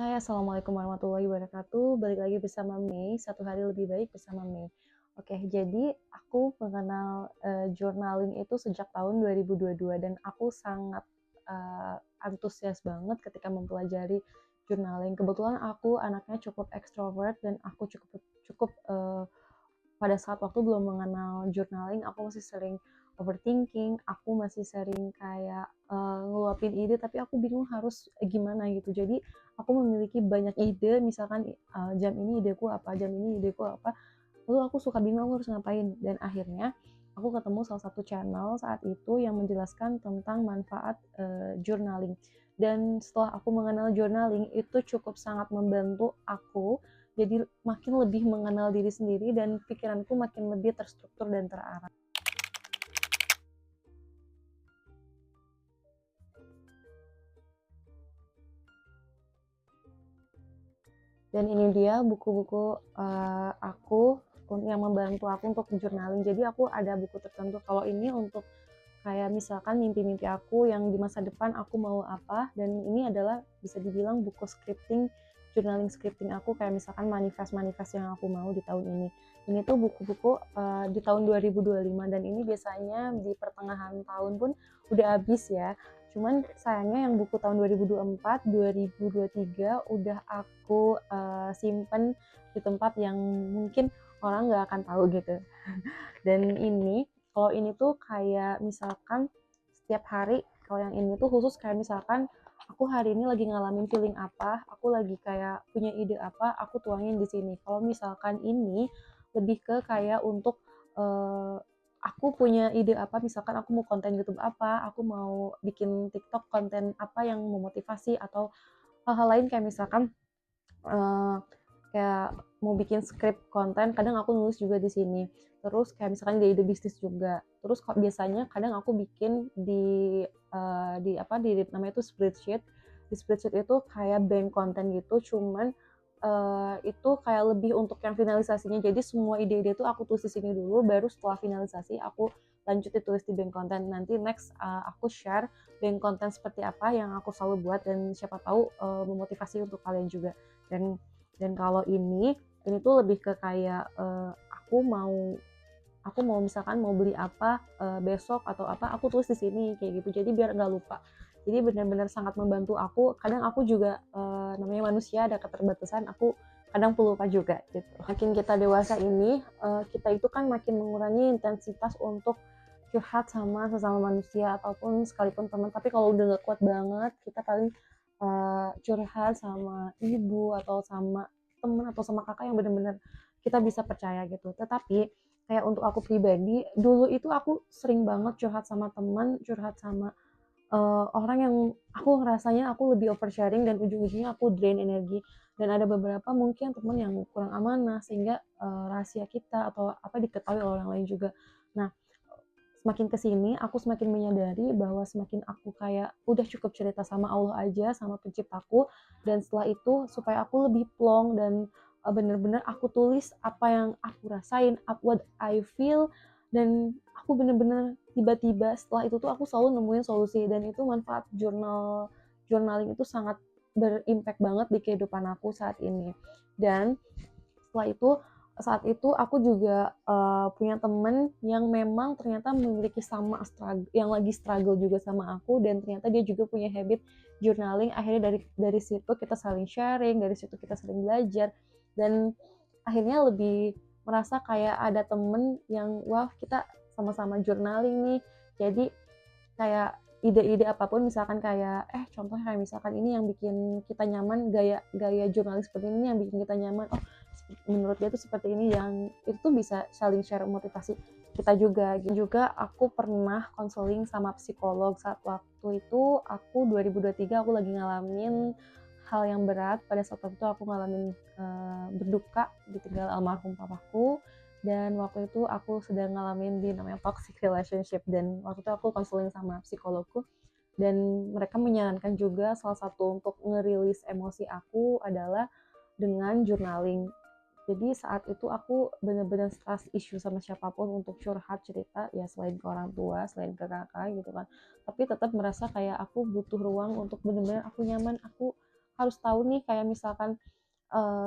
Hai, assalamualaikum warahmatullahi wabarakatuh. Balik lagi bersama Mei, satu hari lebih baik bersama Mei. Oke, jadi aku mengenal journaling itu sejak tahun 2022 dan aku sangat antusias banget ketika mempelajari journaling. Kebetulan aku anaknya cukup ekstrovert dan aku cukup cukup pada saat waktu belum mengenal journaling, aku masih sering overthinking, aku masih sering kayak ngeluapin ide, tapi aku bingung harus gimana gitu. Jadi aku memiliki banyak ide, misalkan jam ini ideku apa, jam ini ideku apa, lalu aku suka bingung aku harus ngapain. Dan akhirnya aku ketemu salah satu channel saat itu yang menjelaskan tentang manfaat journaling. Dan setelah aku mengenal journaling, itu cukup sangat membantu aku jadi makin lebih mengenal diri sendiri dan pikiranku makin lebih terstruktur dan terarah. Dan ini dia buku-buku aku yang membantu aku untuk journaling. Jadi aku ada buku tertentu. Kalau ini untuk kayak misalkan mimpi-mimpi aku yang di masa depan aku mau apa, dan ini adalah bisa dibilang buku scripting, journaling scripting aku kayak misalkan manifest-manifest yang aku mau di tahun ini. Ini tuh buku-buku di tahun 2025 dan ini biasanya di pertengahan tahun pun udah habis ya. Cuman sayangnya yang buku tahun 2024, 2023 udah aku simpen di tempat yang mungkin orang nggak akan tahu gitu. Dan ini, kalau ini tuh kayak misalkan setiap hari, kalau yang ini tuh khusus kayak misalkan aku hari ini lagi ngalamin feeling apa, aku lagi kayak punya ide apa, aku tuangin di sini. Kalau misalkan ini lebih ke kayak untuk aku punya ide apa, misalkan aku mau konten YouTube apa, aku mau bikin TikTok konten apa yang memotivasi atau hal-hal lain kayak misalkan eh, kayak mau bikin script konten, kadang aku nulis juga di sini. Terus kayak misalkan ide-ide bisnis juga. Terus kok biasanya kadang aku bikin di apa di namanya itu spreadsheet. Di spreadsheet itu kayak bank konten gitu, cuman itu kayak lebih untuk yang finalisasinya. Jadi semua ide-ide itu aku tulis di sini dulu, baru setelah finalisasi aku lanjut ditulis di bank konten. Nanti next aku share bank konten seperti apa yang aku selalu buat dan siapa tahu memotivasi untuk kalian juga. Dan kalau ini tuh lebih ke kayak aku mau misalkan mau beli apa besok atau apa, aku tulis di sini kayak gitu, jadi biar nggak lupa. Jadi benar-benar sangat membantu aku. Kadang aku juga namanya manusia ada keterbatasan, aku kadang pelupa juga gitu. Makin kita dewasa ini kita itu kan makin mengurangi intensitas untuk curhat sama sesama manusia ataupun sekalipun teman. Tapi kalau udah nggak kuat banget, kita paling curhat sama ibu atau sama teman atau sama kakak yang benar-benar kita bisa percaya gitu. Tetapi kayak untuk aku pribadi, dulu itu aku sering banget curhat sama teman, curhat sama orang yang aku ngerasanya aku lebih oversharing dan ujung-ujungnya aku drain energi. Dan ada beberapa mungkin teman yang kurang amanah sehingga rahasia kita atau apa diketahui oleh orang lain juga. Nah, semakin kesini aku semakin menyadari bahwa semakin aku kayak udah cukup cerita sama Allah aja, sama penciptaku, dan setelah itu supaya aku lebih plong dan bener-bener aku tulis apa yang aku rasain, what I feel, dan aku bener-bener tiba-tiba setelah itu tuh aku selalu nemuin solusi. Dan itu manfaat journaling itu sangat berimpact banget di kehidupan aku saat ini. Dan setelah itu saat itu aku juga punya temen yang memang ternyata memiliki sama struggle, yang lagi struggle juga sama aku, dan ternyata dia juga punya habit journaling. Akhirnya dari situ kita saling sharing, dari situ kita saling belajar, dan akhirnya lebih merasa kayak ada temen yang wah kita sama-sama journaling nih. Jadi kayak ide-ide apapun, misalkan kayak contohnya kayak misalkan ini yang bikin kita nyaman, gaya gaya jurnalis seperti ini yang bikin kita nyaman, oh menurut dia tuh seperti ini, yang itu tuh bisa saling share motivasi kita juga. Juga aku pernah konseling sama psikolog saat waktu itu aku 2023 aku lagi ngalamin hal yang berat. Pada saat itu aku ngalamin berduka ditinggal almarhum papaku, dan waktu itu aku sedang ngalamin di namanya toxic relationship. Dan waktu itu aku konseling sama psikologku, dan mereka menyarankan juga salah satu untuk ngerilis emosi aku adalah dengan journaling. Jadi saat itu aku benar-benar trust issue sama siapapun untuk curhat cerita, ya selain ke orang tua, selain ke kakak gitu kan. Tapi tetap merasa kayak aku butuh ruang untuk benar-benar aku nyaman, aku harus tahu nih kayak misalkan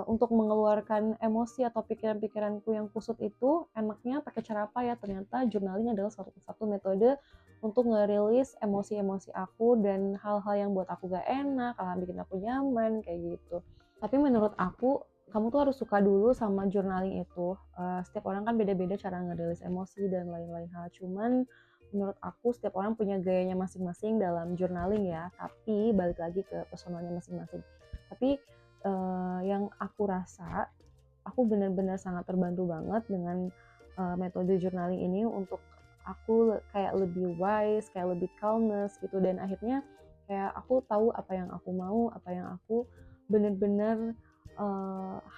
untuk mengeluarkan emosi atau pikiran-pikiranku yang kusut itu enaknya pakai cara apa ya, ternyata journaling adalah satu metode untuk ngerilis emosi-emosi aku dan hal-hal yang buat aku gak enak, hal yang bikin aku nyaman, kayak gitu. Tapi menurut aku, kamu tuh harus suka dulu sama journaling itu. Setiap orang kan beda-beda cara ngerilis emosi dan lain-lain hal. Cuman menurut aku setiap orang punya gayanya masing-masing dalam journaling ya. Tapi balik lagi ke personalnya masing-masing. Tapi yang aku rasa, aku benar-benar sangat terbantu banget dengan metode journaling ini untuk aku kayak lebih wise, kayak lebih calmness gitu, dan akhirnya kayak aku tahu apa yang aku mau, apa yang aku benar-benar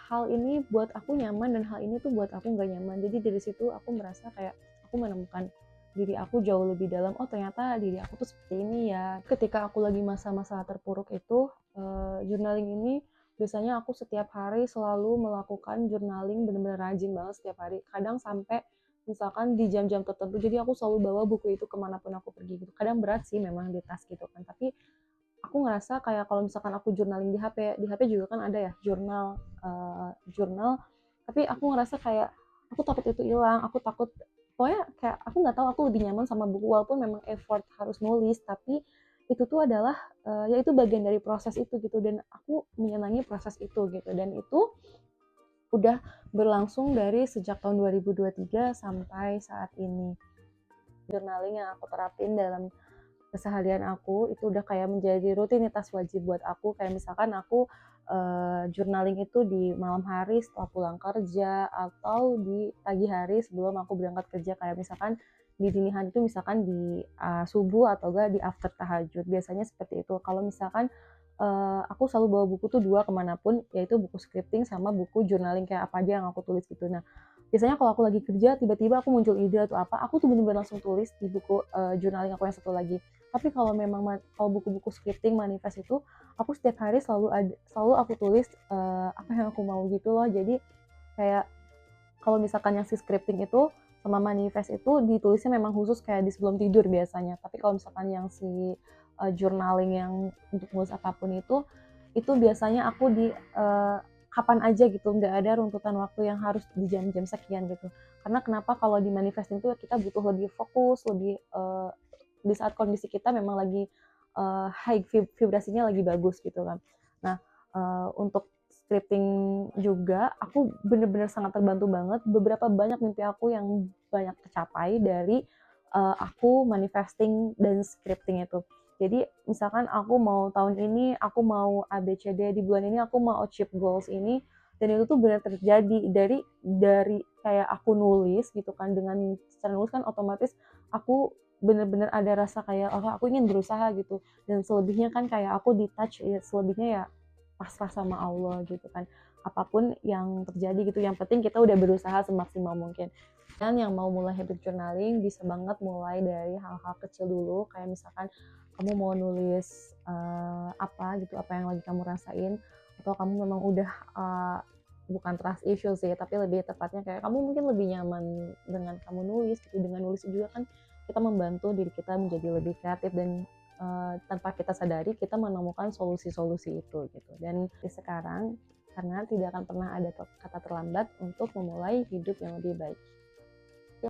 hal ini buat aku nyaman dan hal ini tuh buat aku nggak nyaman. Jadi dari situ aku merasa kayak aku menemukan diri aku jauh lebih dalam. Oh ternyata diri aku tuh seperti ini ya. Ketika aku lagi masa-masa terpuruk itu, journaling ini biasanya aku setiap hari selalu melakukan journaling, bener-bener rajin banget setiap hari. Kadang sampai misalkan di jam-jam tertentu, jadi aku selalu bawa buku itu kemanapun aku pergi gitu. Kadang berat sih memang di tas gitu kan, tapi aku ngerasa kayak kalau misalkan aku journaling di HP juga kan ada ya jurnal, tapi aku ngerasa kayak aku takut itu hilang, aku takut, pokoknya kayak aku nggak tahu, aku lebih nyaman sama buku walaupun memang effort harus nulis, tapi itu tuh adalah ya itu bagian dari proses itu gitu, dan aku menyenangi proses itu gitu, dan itu udah berlangsung dari sejak tahun 2023 sampai saat ini. Journaling yang aku terapin dalam keseharian aku itu udah kayak menjadi rutinitas wajib buat aku. Kayak misalkan aku journaling itu di malam hari setelah pulang kerja atau di pagi hari sebelum aku berangkat kerja, kayak misalkan di dini hari itu misalkan di subuh atau enggak di after tahajud, biasanya seperti itu. Kalau misalkan aku selalu bawa buku tuh 2 kemanapun, yaitu buku scripting sama buku journaling kayak apa aja yang aku tulis gitu. Nah, biasanya kalau aku lagi kerja tiba-tiba aku muncul ide atau apa, aku tuh bener-bener langsung tulis di buku journaling aku yang satu lagi. Tapi kalau memang kalau buku-buku scripting manifest itu, aku setiap hari selalu aku tulis apa yang aku mau gitu loh. Jadi kayak kalau misalkan yang si scripting itu sama manifest itu ditulisnya memang khusus kayak di sebelum tidur biasanya. Tapi kalau misalkan yang si journaling yang untuk nulis apapun itu biasanya aku di kapan aja gitu, nggak ada runtutan waktu yang harus di jam-jam sekian gitu. Karena kenapa, kalau di manifesting itu kita butuh lebih fokus, lebih di saat kondisi kita memang lagi high vibrasinya lagi bagus gitu kan. Nah, untuk scripting juga aku bener-bener sangat terbantu banget, beberapa banyak mimpi aku yang banyak tercapai dari aku manifesting dan scripting itu. Jadi misalkan aku mau tahun ini aku mau ABCD, di bulan ini aku mau achieve goals ini, dan itu tuh benar terjadi dari kayak aku nulis gitu kan, dengan secara nulis kan otomatis aku bener-bener ada rasa kayak oh aku ingin berusaha gitu, dan selebihnya kan kayak aku di touch ya, selebihnya ya pasrah sama Allah gitu kan, apapun yang terjadi gitu, yang penting kita udah berusaha semaksimal mungkin. Dan yang mau mulai habit journaling bisa banget mulai dari hal-hal kecil dulu, kayak misalkan kamu mau nulis apa gitu, apa yang lagi kamu rasain, atau kamu memang udah bukan trust issue sih, tapi lebih tepatnya kayak kamu mungkin lebih nyaman dengan kamu nulis gitu. Dengan nulis juga kan kita membantu diri kita menjadi lebih kreatif, dan tanpa kita sadari kita menemukan solusi-solusi itu gitu. Dan sekarang, karena tidak akan pernah ada kata terlambat untuk memulai hidup yang lebih baik.